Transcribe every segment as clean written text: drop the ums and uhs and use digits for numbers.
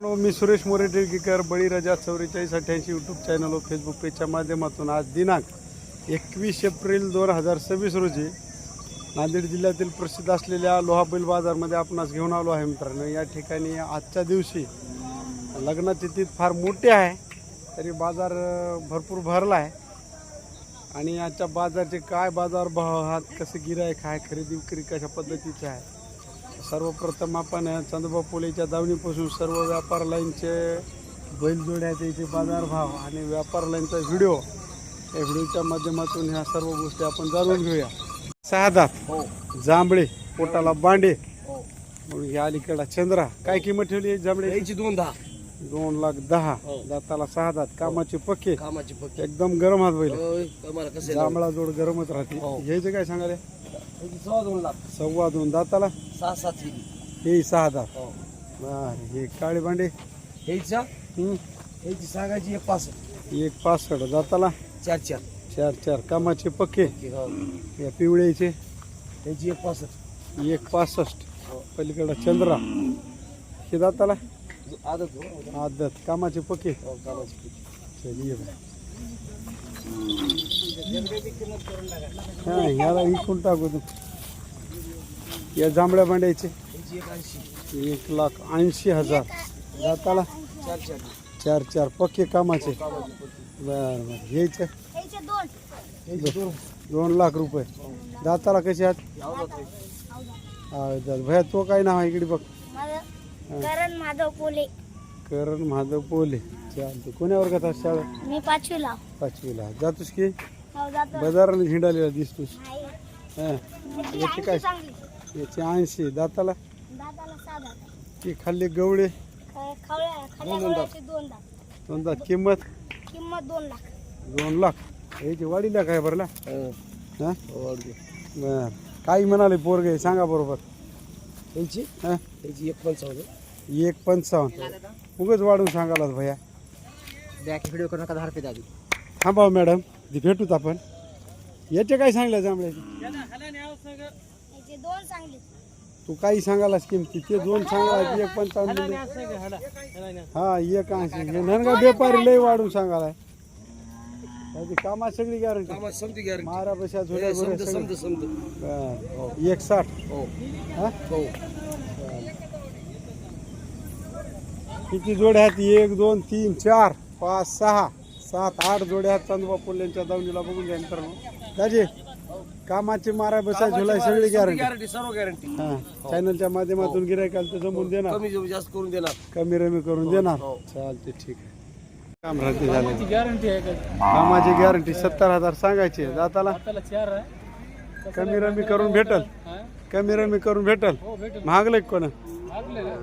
मी सुरेश मोरे टिळकीकर बळीराजा 4488 YouTube channel व Facebook पेजच्या माध्यमातून आज दिनांक 21 एप्रिल 2026 रोजी नांदेड जिल्ह्यातील प्रसिद्ध असलेल्या लोहा बैल बाजारमध्ये आपणास घेऊन आलो आहे मित्रांनो। या ठिकाणी आजच्या दिवशी लग्नाची तिथी फार मोठी आहे तरी बाजार भरपूर भरला आहे आणि आजच्या बाजारचे काय बाजार भाव आहात, कसे गिराईक आहे, खरेदी विक्री कशा पद्धतीचे आहे। सर्वप्रथम आपण चंद्रबाबू पोलेच्या दावणीपासून सर्व व्यापार लाईनचे बैलजोड्या त्याचे बाजारभाव आणि व्यापार लाईनचा व्हिडिओ या व्हिडिओच्या माध्यमातून ह्या सर्व गोष्टी आपण जाणून घेऊया। सहादात जांभळे, पोटाला बांडे, मग या अलीकडा चंद्रा, काय किंमत ठेवली आहे जांभळे? 2,10,000 दाताला सहादात, कामाचे पक्के एकदम गरम हात बैल, जांभळा जोड गरमच राहते। घ्यायचे काय सांगाले? 2.25 दाताला 6-7 हे सहादात। हे काळे भांडे ह्याची सांगायची 1.65 दाताला 4 कामाचे पक्के। या पिवळ्याचे ह्याची 1.65 पलीकडे चंद्रा, हे दाताला आदत, कामाचे पक्के। चलिए हाँ याला विकून टाकू तू। या जांभळ्या भांड्याचे 1,80,000 दाताला 4 पक्के कामाचे। बर घ्यायचे 2 लाख रुपये दाताला कसे आहात? भैया तो काय नाव आहे इकडे बघ? करण माधव पोले चालते। कोण्या वर्गात असते शाळा? मी 5वीला जातोस की बाजाराला हिंडालेला दिसतोस? याचे काय? याचे 80 दाताला की खाल्ले गवळे 2 दात, किंमत 2 लाख। याची वाढीला काय भरला? बर काही म्हणाले पोरगे सांगा बरोबर? ह्याची 1.55 उगाच वाढून सांगालाच भैया। बॅक व्हिडिओ करू नका, 10 रुपये द्या। थांबा मॅडम, भेटूत आपण। याचे काय सांगले जांभळ्याचे? तू काही सांगालास किमती? ते 2 सांगाला 1.55 हा 1.80। ननगा व्यापारी लय वाढून सांगालाय। कामा सगळी गॅरंटी मारा बशा झोड्या 1.60 किती जोड्या आहेत? 1 2 3 4 5 6 7 8 जोड्या आहेत चंद्रबाबू पोल्यांच्या दावणीला। बघून घ्या मित्रांनो, दाजी कामाचे मारा बसा झोला सगळी गॅरंटी सर्व गॅरंटी। हा चॅनलच्या माध्यमातून गिरायकाला जमून देणार, कमी जास्त करून देणार, कमी रमी करून देणार। चालते ठीक आहे। काम राहते झाले गॅरंटी आहे का? कामाची गॅरंटी 70,000 सांगायची। दाताला 4 आहे, कमी रमी करून भेटल, कमी रमी करून भेटल। महागले कोण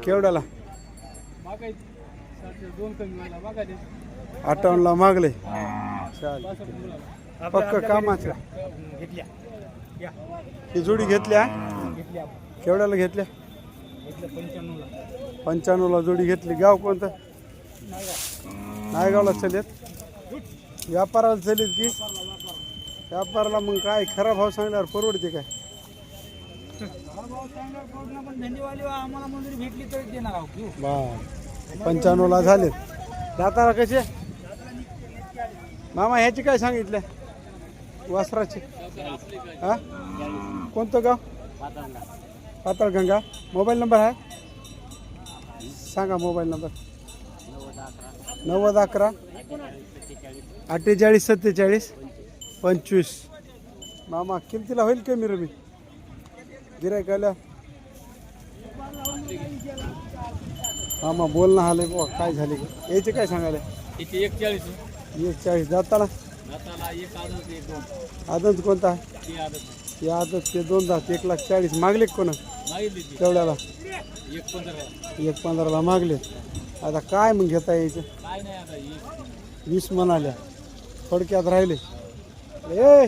केवढ्याला? 58ला मागले। पक्क कामाचं ही जोडी घेतल्या केवढ्याला घेतल्या? 95ला जोडी घेतली। गाव कोणतं? नायगावला चलेत व्यापाराला चलेत की व्यापाराला? मग काय खराब भाव सांगल्यावर परवडते काय? 95ला झालेत। दाताला कसे मामा? ह्याची काय सांगितलं वासराची? हा कोणतं गाव? पाताळगंगा। मोबाईल नंबर आहे सांगा? Mobile number 9011 48 47 25। मामा किमतीला होईल कमी रमी गिरायकाला? मामा बोल ना हाले बुवा, काय झाले? याचे काय सांगायला? 1.40 दाताला आदत कोणता? ही आदत ते 2 दात 1,40,000 मागले कोण? तेवढ्याला 1.15ला मागले। आता काय मग घेता यायचे? 20 म्हणाल्या, थोडक्यात राहिले। ए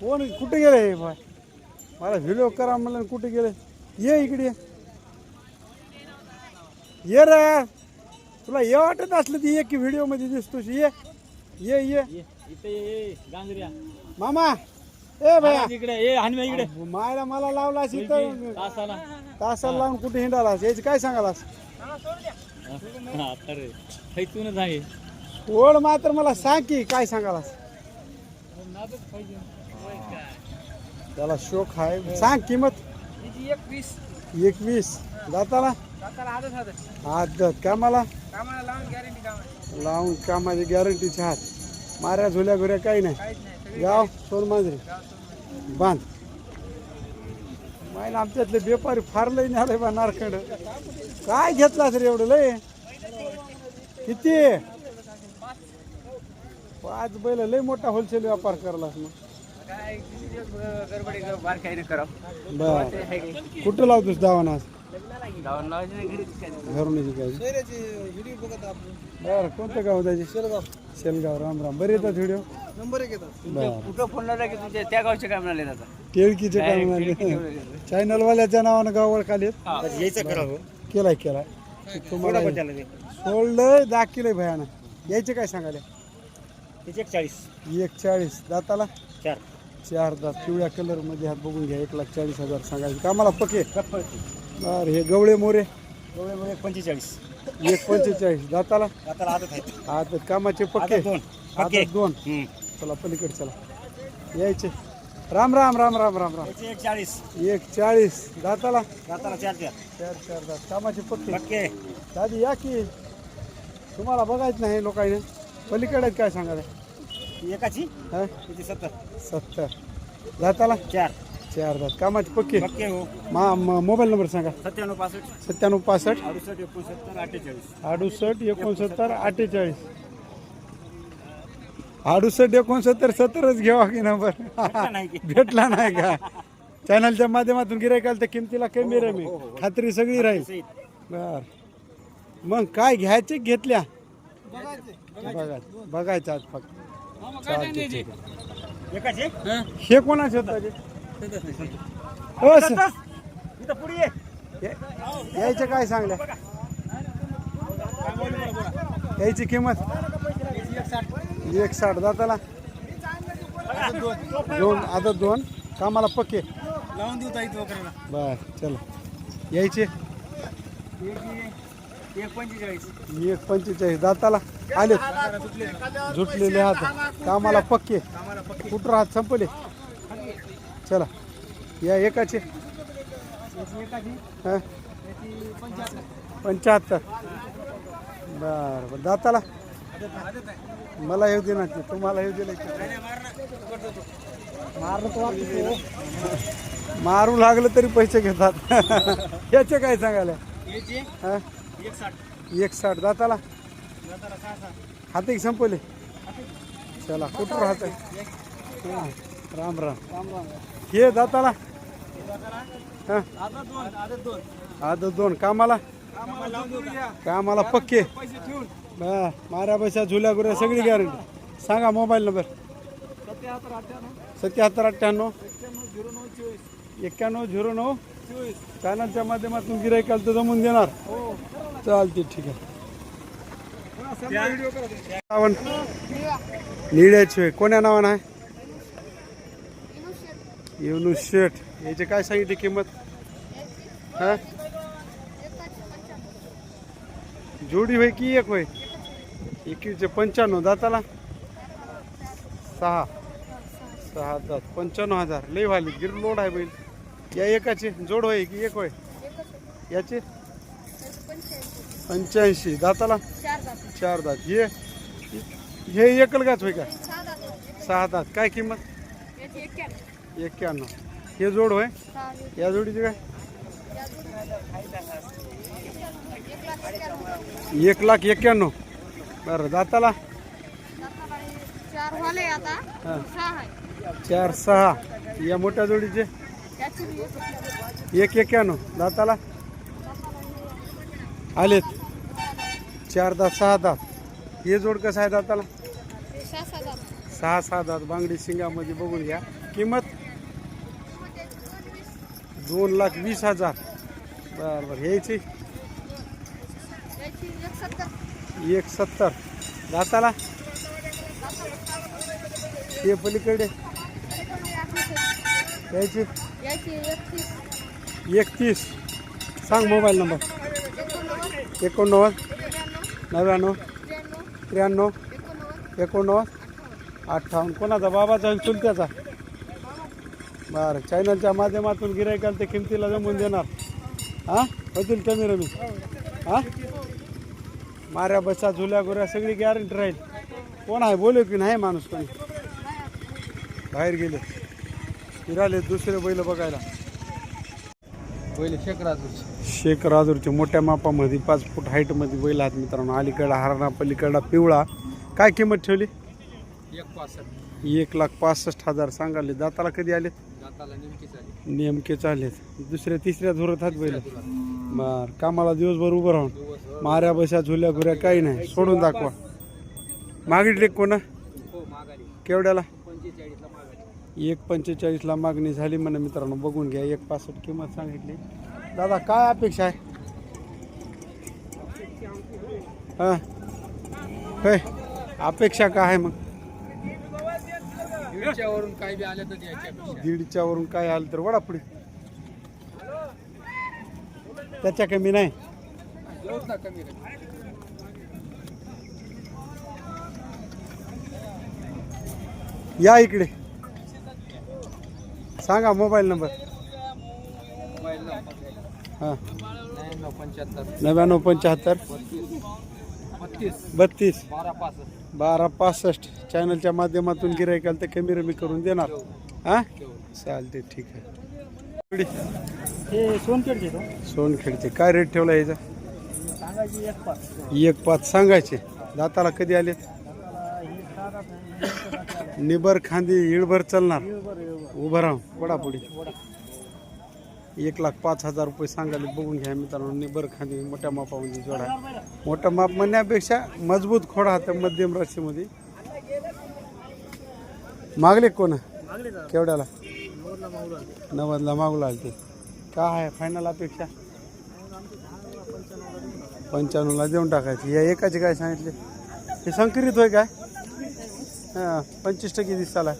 कोण कुठे गेले? मला व्हिडिओ करा म्हणलं, कुठे गेले? ये इकडे ये रे, तुला ये वाटत असलं ती एक व्हिडिओ मध्ये दिसतोस। ये ये ये मामा। ए भैया इकडे मायला मला लावला तासाला लावून कुठे हिंडालास? याची काय सांगालास? इथूनच आहे ओढ मात्र मला सांग की काय सांगालास त्याला शोक आहे सांग किंमत 21 दाताला आदत कामाला लावून कामाची गॅरंटीचे हात माऱ्या झोल्या घोऱ्या काही नाही गाव सोनमांजरी बांध मायला आमच्यातले व्यापारी फार लई नाही बा नारखंड काय घेतलास रे एवढं लय किती 5 बैल लय मोठा होलसेल व्यापार करलास मग बर कुठं लावतोस दावाना घरून बर कोणतं गाव त्याचे शेलगाव राम राम बरे येतात व्हिडिओ कुठं फोन लावला की तुमच्या त्या गावचे काय म्हणाले आता केळकीचे काम चॅनलवाल्याच्या नावानं गाव ओळखाले यायचं करा हो केलाय तुम्हाला सोडलंय दाखिलंय भयानं यायचे काय सांगाले 140 दाताला 4 दात पिवळ्या कलर मध्ये हात बघून घ्या 1,40,000 सांगायचे कामाला पके बर हे गवळे मोरे 1,45 दाताला आदत कामाचे पक्के आदत 2 चला पलीकडे चला यायचे राम राम राम राम राम राम 140 दाताला 4 दात कामाचे पक्के दादी या की तुम्हाला बघायचं नाही लोकांनी पलीकडे काय सांगायला एकाची हा 70 दाताला 4 दात कामाचे पक्के मोबाईल नंबर सांगा 97 65 68 69 70च घ्यावा की नंबर भेटला नाही का चॅनलच्या माध्यमातून गिरायकाल तर किमतीला कमी रे मी खात्री सगळी राहील बर मग काय घ्यायचे घेतल्या बघायचं आज फक्त चालते ठीक आहे हे कोणाचे हो यायचे काय सांगल्या यायची किंमत 160 दाताला 2 कामाला पक्के लावून देऊ बर चला यायचे 145 दाताला आले झुटलेले हात कामाला पक्के कुठं हात संपले चला या एकाचे 75 बर दाताला मला येऊ दे ना तुम्हाला येऊ दिलं मारू लागलं तरी पैसे घेतात याचे काय सांगायला 160 दाताला हाती संपले चला कुठं राहत राम राम हे दाताला आदत 2 कामाला पक्के माऱ्या पैसा झुल्या गुऱ्या सगळी गॅरंटी सांगा मोबाईल नंबर 7798 9109 चॅनलच्या माध्यमातून गिरायकाल तर जमून देणार चालते ठीक आहे निळ्याचे कोण्या नावानं आहे युनुस शेठ याची काय सांगितली किंमत हा जोडी होय की एक होय 2195 दाताला 6 दात 95,000 लई व्हाली गिर लोड आहे बैल या एकाचे जोड होय की एक होय याचे 85 दाताला 4 दात हे एकलगाच होय का 6 दात काय किंमत 91 हे जोड होय या जोडीचे काय 1,91,000 बरं दाताला 4-6 या मोठ्या जोडीचे 1,91 दाताला आलेत 4 दात 6 दात हे जोड कसं आहे दाताला 6 दात बांगडी शिंगामध्ये बघून घ्या किंमत 2,20,000 बरं ह्याची 170 दाताला हे पलीकडे यायची 31 सांग मोबाईल नंबर 89 99 93 89 58. कोणाचा बाबाचा आणि चुलत्याचा? बरं, चॅनलच्या माध्यमातून गिरायकाला ते किमतीला जमून देणार. हां, होतील कमी रमी. हां, माऱ्या बसा झुल्या गोऱ्या सगळी गॅरंटी राहील. कोण आहे बोलू की नाही माणूस कोणी? बाहेर गेले फिराले दुसरे बैल बघायला. पहिले शेख राजूरचे मोठ्या मापामध्ये 5 फूट हाईटमध्ये बैल आहेत मित्रांनो. अलीकडा हरणा, पलीकडा पिवळा. काय किंमत ठेवली? 1,65,000 सांगाले. दाताला कधी आले? नेमके चालेत. दुसऱ्या तिसऱ्या धुरत आहेत बैल. बर, कामाला दिवसभर उभं राहून माऱ्या बशा झुल्या घुऱ्या काही नाही, सोडून दाखवा. मागितले कोणा? केवढ्याला? 1,45,000 मागणी झाली म्हणा मित्रांनो. बघून घ्या. 1,65 किंमत सांगितली. दादा काय अपेक्षा आहे? हां, होय, अपेक्षा काय आहे मग? 1,500 काय बी आलं तर द्यायच्या. 1,500 काय आलं तर वडा पुढे. त्याच्या कमी नाही. या इकडे, सांगा मोबाईल नंबर. हां, 9975 32 1265. चॅनलच्या माध्यमातून गिरायकाल तर कमी रमी करून देणार. हां, चालते, ठीक आहे. हे सोनखेडचे तो सोनखेडचे काय रेट ठेवला याचा? सांगायची 1,5 सांगायचे. दाताला कधी आले? निबर खांदी इळभर चालणार. उभं राहून वडापुडी. 1,05,000 रुपये सांगायला. बघून घ्या मित्रांनो. निबर खांदी मोठ्या मापामध्ये जोडा. मोठा माप म्हणण्यापेक्षा मजबूत खोडा तर मध्यम राशीमध्ये. मागले कोण? केवढ्याला? 90ला मागूला आले. ते काय आहे फायनल अपेक्षा? 95ला देऊन टाकायची. या एकाचे काय सांगितले? हे संकरित होय काय? हां, 25% दिसाला.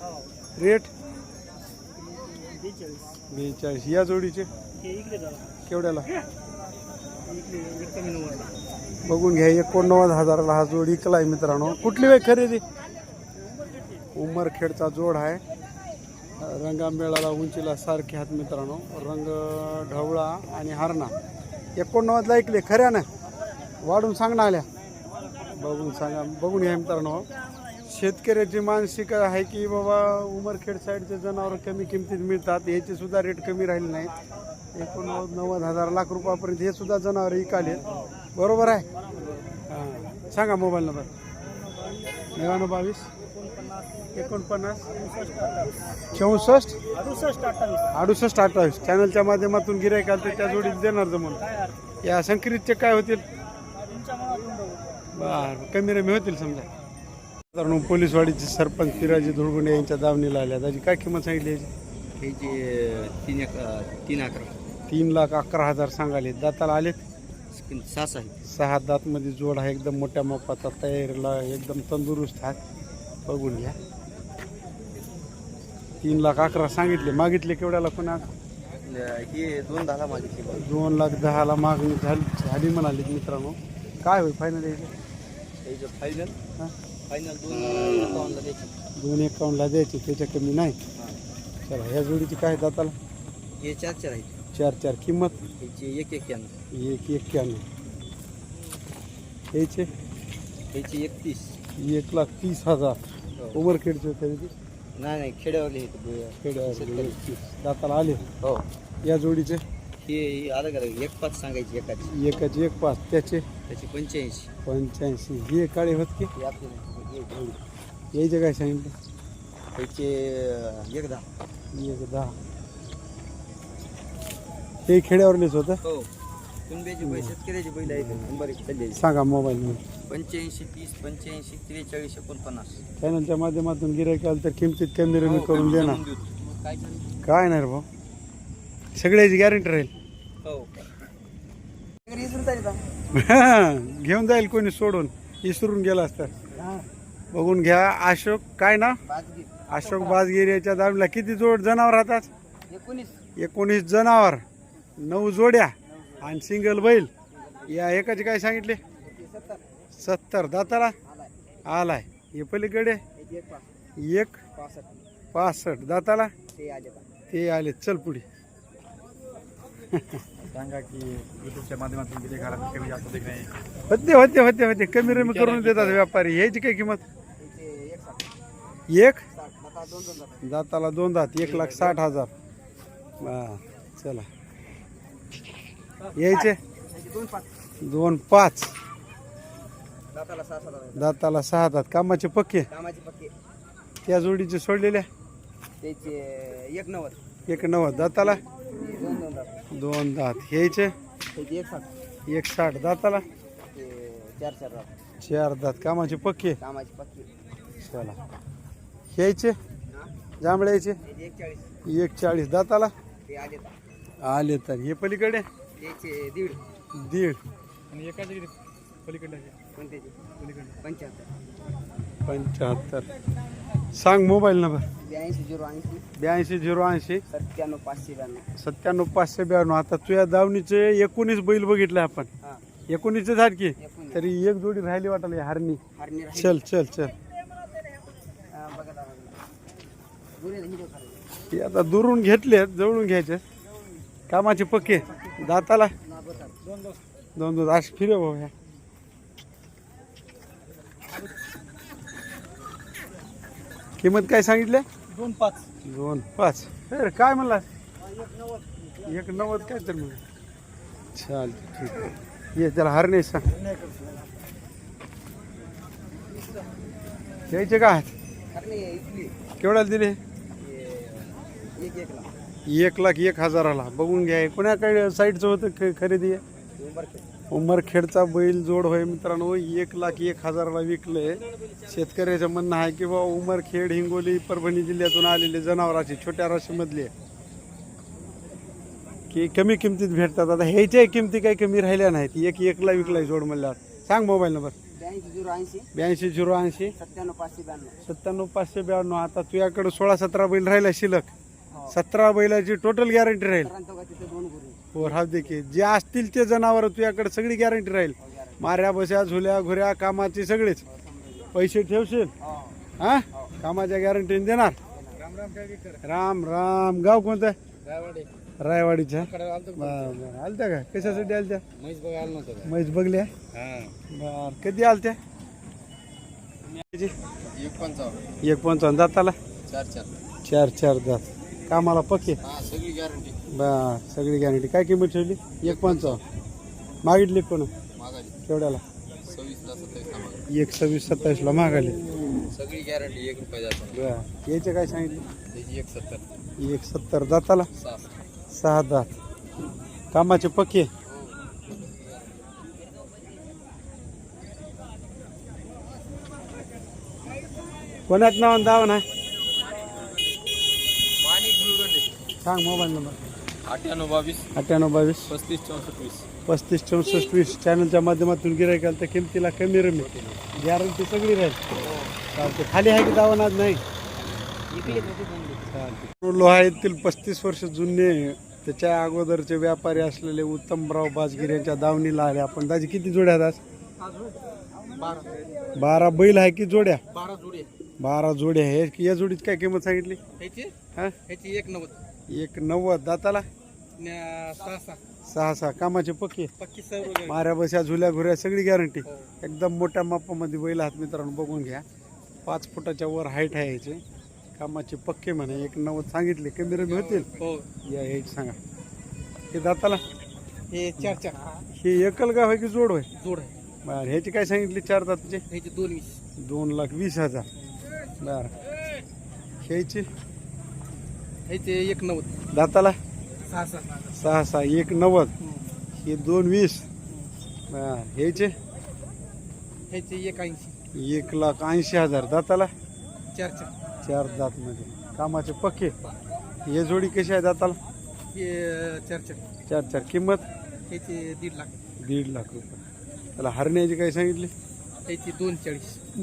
रेट 42. या जोडीचे केवढ्याला? बघून घ्या. 89,000ला हा जोड इकला आहे मित्रांनो. कुठली वेळ खरेदी? उमरखेडचा जोड आहे. रंगामेळाला उंचीला सारखे हात मित्रांनो. रंग ढवळा आणि हरणा. 89ला ऐकले खऱ्या ना? वाढून सांगणार आल्या. बघून सांगा. बघून घ्या मित्रांनो. शेतकऱ्याची मानसिकता आहे की बाबा उमरखेड साईडचे जनावर कमी किमतीत मिळतात. याचे सुद्धा रेट कमी राहिले नाहीत. 89,000 लाख रुपयापर्यंत हे सुद्धा जनावर इकाले. बरोबर आहे? हां, सांगा मोबाईल नंबर. 99 49 64 68 28. चॅनलच्या माध्यमातून गिरायकाल तर त्या जोडीत देणार जमून. या संकरितचे काय होतील? बर, कमी रमी होतील समजा. तर पोलीसवाडीचे सरपंच पिराजी धुळगुंडे यांच्या दावणीला आल्या. त्याची काय किंमत सांगितली याची? ह्याची 3,11. 3,11,000 सांगाले. दाताला आलेत 6 दातमध्ये जोड आहे. एकदम मोठ्या मापाचा, तयारीला एकदम तंदुरुस्त आहे. बघून घ्या. 3,11,000 सांगितले. मागितले केवढ्याला कोणा? हे 2,10ला मागितली. 2,10,000 मागणी झाली म्हणाली मित्रांनो. काय होईल फायनल यायचं? फायनल हां, फायनल 2,51ला द्यायची. 2,51ला द्यायची. त्याच्या कमी नाही. चला, ह्या जोडीची काय दाताला? हे 4 आहेत. 4 किंमत? ह्याची 1,91. 1,91. याचे? ह्याची 31. 1,30,000. उमरखेडचे खरेदी? नाही खेड्यावरले खेड्यावर. दाताला आले. हो. या जोडीचे? हे आलं का 1,5 सांगायची. एकाची 1,5. त्याचे? त्याची 85. 85. हे काळे होत की? यायचे काय सांगितलं? त्याचे 1,10. 1,10. हे खेड्यावरलेच होतं. हो. कुंब्याची बैल, शेतकऱ्याची बैल आहे. सांगा मोबाईल नंबर. 85 30 85 43 49. चॅनलच्या माध्यमातून गिरायक आलं तर किमतीत कमी रमी करून देणार. काय नाही रे भाऊ, सगळ्याची गॅरंटी राहील. हो. घेऊन जाईल कोणी सोडून, विसरून गेला असता. बघून घ्या. अशोक काय ना? अशोक बाजगिरी याच्या दावणीला किती जोड जनावर राहतात? 19 जनावर, 9 जोड्या आणि सिंगल बैल. या एकाचे काय सांगितले? 70 दाताला आलाय. हे पलीकडे एक 65 दाताला ते आले. चल पुढे. सांगा की युट्यूबच्या माध्यमातून किती घरात कमी जास्त देत नाही. होते कमी रमी करून देतात व्यापारी. ह्याची काय किंमत? एक दाताला 2 दात 1,60,000. चला यायचे 2,5 दाताला 6 दात. कामाचे पक्के त्या जोडीचे सोडलेल्या त्याचे 1,90 दाताला 2 दात. ह्याचे 1,60 दाताला 4 दात. कामाचे पक्के. चला ह्याचे जांभळ्याचे 1,40 दाताला आले. तर हे पलीकडे 1.5 आणि एकाच पलीकडे 75. सांग मोबाईल नंबर. 82 080 97 592. आता तुझ्या दावणीचे 19 बैल बघितले आपण. 19 झाड की तरी एक जोडी राहिली वाटायला हरणी. चल चल चल. हे आता दुरून घेतले जवळून घ्यायचे. कामाचे पक्के. दाताला 2 आज फिरे भाऊ. ह्या किंमत काय सांगितले? 2,5. अरे काय म्हणला? 1,90 काय तर मग. चालते ठीक आहे. ये त्याला हरणे सांग. घ्यायचे का? केवढ्याला दिले? 1,01,000. बघून घ्या. कोणाकडे साईडचं होतं खरेदी आहे? उमरखेडचा बैल जोड होय मित्रांनो. 1,01,000 विकले. शेतकऱ्याचं म्हणणं आहे की बाबा उमरखेड हिंगोली परभणी जिल्ह्यातून आलेले जनावरांची छोट्या राशीमधले की कमी किमतीत भेटतात. आता ह्याच्या किमती काही कमी राहिल्या नाहीत. 1,01,000 विकलाय जोड म्हणल्यावर. सांग मोबाईल नंबर. 82 080 97 592. आता तुझ्याकडे 16-17 बैल राहिला शिल्लक. 17 बैलाची टोटल गॅरंटी राहील. हो राहू दे की जे असतील ते जनावर तुझ्याकडे सगळी गॅरंटी राहील. माऱ्या बस्या झुल्या घुऱ्या कामाची सगळेच पैसे ठेवशील. हा कामाच्या गॅरंटीने देणार. राम राम. गाव कोणतं? रायवाडीच्या. आलत्या का? कशासाठी आलत्या? म्हैस बघल्या. बर कधी आलत्या? 1,55 दाताला 4 दात. कामाला पक्के. बर सगळी गॅरंटी. काय किंमत ठेवली? 1,55. मागितली कोण? केवढ्याला? 1,26-27 मागाले. सगळी गॅरंटी 1 रुपया जातो. बर याचे काय सांगितले? 1,70 दाताला 6 दात. कामाचे पक्के. कोणात नाव दावा नाही? सांग मोबाईल नंबर. 9822 9822 35 64 20. 35 चॅनलच्या माध्यमातून गिरायकाल तर किमतीला कमी रमी. गॅरंटी सगळी राहील. चालते. खाली आहे की दावा नाही? लोहा येथील 35 वर्ष जुने त्याच्या अगोदरचे व्यापारी असलेले उत्तमराव बाजगिर यांच्या दावणीला आले आपण. दाजी किती जोड्या आहेत? 12 बैल आहे की जोड्या? 12 जोड्या आहे. या जोडीची काय किंमत सांगितली? 1,90 दाताला 6. कामाचे पक्के. माऱ्या बस्या झुल्या घुऱ्या सगळी गॅरंटी. एकदम मोठ्या मापामध्ये बैल आहात मित्रांनो. बघून घ्या. 5 फुटाच्या वर हाईट आहे याचे. कामाचे पक्के म्हणे. 1,90 सांगितले. कमी रमी होतील. या हे सांगा. हे दाताला हे 4 हे एकल गाव आहे की जोड होय? जोड बर ह्याची काय सांगितली? 4 दाताचे 2,20,000. बर ह्याची 1,90 दाताला 6 1,90. हे 2,20. बर ह्याचे 1,80 1,80,000 दाताला 4 दात मध्ये. कामाचे पक्के. हे जोडी कशी आहे दाताला? 4 किंमत 1,50,000 रुपये. त्याला हरण्याची काय सांगितली?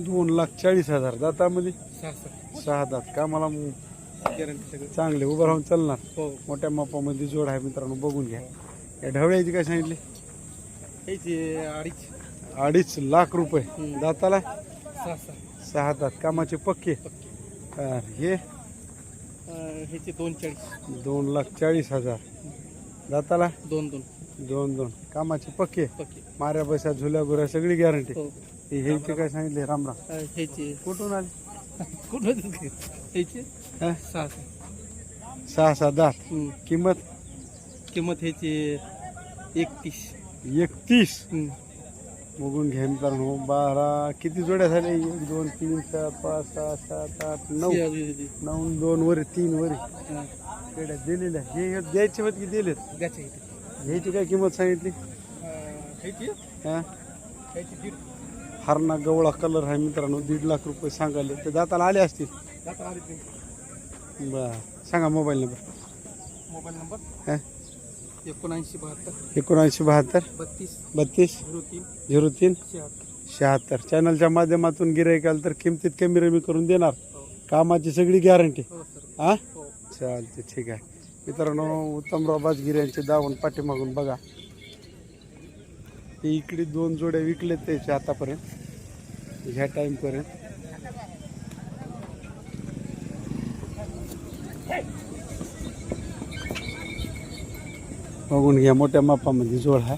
2,40,000 दातामध्ये 6 दात. कामाला चांगले उभं राहून चालणार. मोठ्या मापामध्ये जोड आहे मित्रांनो. बघून घ्या. या ढवळ्याची काय सांगितली? 2.5 लाख रुपये. दाताला सहा 6 दात. कामाचे पक्के. हे ह्याचे 240. 2,40,000. दाताला दोन 2 कामाचे पक्के. पक्के. माऱ्या पैसा झुल्या गुऱ्या सगळी गॅरंटी. हो. हे इथे काय सांगितले रामराम? ह्याचे कुठून आले? कुठं ह्याचे हा? 6. 6 दात. किंमत किंमत ह्याची 31. 31. बघून घ्या मित्रांनो. 12 किती जोड्या झाल्या? 1 2 3 4 5 6 7 8 9 9 2 वर 3 वर पेड्या दिलेल्या. हे द्यायचे होत की दिलेत? ह्याची काय किंमत सांगितली? हा? हरणा गवळा कलर आहे मित्रांनो. 1.5 लाख रुपये सांगाले. ते दाताला आले असतील. बर सांगा मोबाईल नंबर. मोबाईल नंबर हा? 7972 32 03 76. चॅनलच्या माध्यमातून गिराईकाल तर किमतीत कमी रमी करून देणार. कामाची सगळी गॅरंटी. हा चालते ठीक आहे मित्रांनो. उत्तमराव बाजगिरे यांचे दावण पाठीमागून बघा. हे इकडे 2 जोड्या विकलेत त्याचे आतापर्यंत ह्या टाईमपर्यंत. बघून घ्या. मोठ्या मापामध्ये जोड आहे.